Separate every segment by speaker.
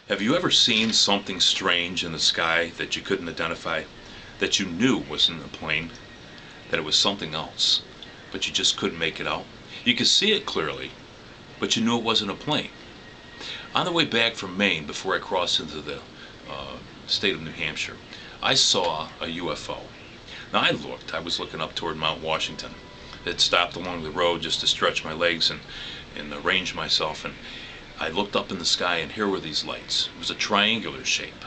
Speaker 1: Have you ever seen something strange in the sky that you couldn't identify, that you knew wasn't a plane, that it was something else, but you just couldn't make it out? You could see it clearly, but you knew it wasn't a plane. On the way back from Maine, before I crossed into the state of New Hampshire, I saw a UFO. Now I was looking up toward Mount Washington. It stopped along the road just to stretch my legs and arrange myself, and I looked up in the sky, and here were these lights. It was a triangular shape,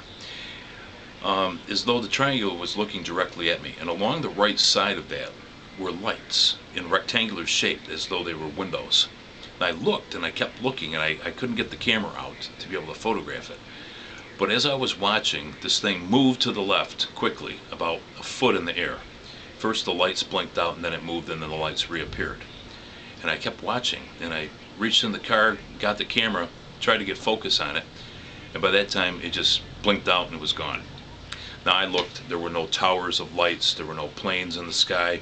Speaker 1: as though the triangle was looking directly at me, and along the right side of that were lights in rectangular shape, as though they were windows. And I looked, and I kept looking, and I couldn't get the camera out to be able to photograph it. But as I was watching, this thing moved to the left quickly, about a foot in the air. First the lights blinked out, and then it moved, and then the lights reappeared. And I kept watching, and I reached in the car, got the camera, tried to get focus on it, and by that time it just blinked out and it was gone. Now I looked, there were no towers of lights, there were no planes in the sky.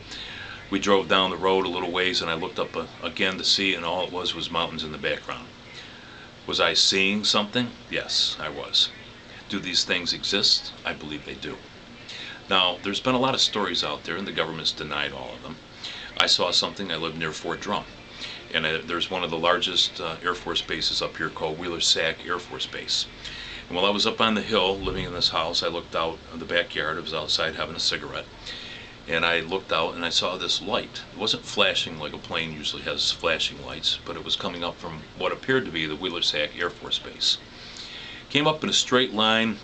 Speaker 1: We drove down the road a little ways, and I looked up again to see, and all it was mountains in the background. Was I seeing something? Yes, I was. Do these things exist? I believe they do. Now, there's been a lot of stories out there, and the government's denied all of them. I saw something. I live near Fort Drum, and there's one of the largest Air Force bases up here called Wheeler-Sac Air Force Base. And while I was up on the hill living in this house, I looked out in the backyard. I was outside having a cigarette, and I looked out and I saw this light. It wasn't flashing like a plane usually has flashing lights, but it was coming up from what appeared to be the Wheeler-Sac Air Force Base. Came up in a straight line,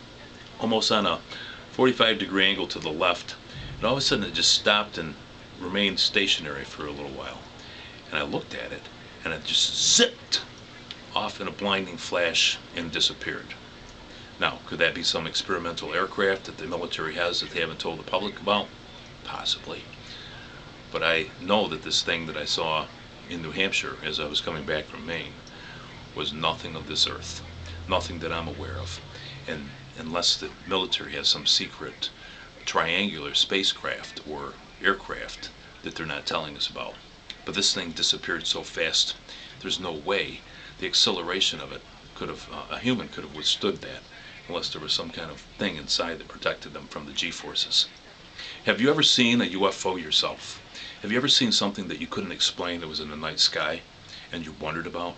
Speaker 1: almost on a 45-degree angle to the left, and all of a sudden it just stopped and remained stationary for a little while. And I looked at it, and it just zipped off in a blinding flash and disappeared. Now, could that be some experimental aircraft that the military has that they haven't told the public about? Possibly. But I know that this thing that I saw in New Hampshire as I was coming back from Maine was nothing of this earth. Nothing that I'm aware of. And unless the military has some secret triangular spacecraft or aircraft that they're not telling us about. But this thing disappeared so fast, there's no way the acceleration of it could have, a human could have withstood that, unless there was some kind of thing inside that protected them from the G-forces. Have you ever seen a UFO yourself? Have you ever seen something that you couldn't explain that was in the night sky and you wondered about?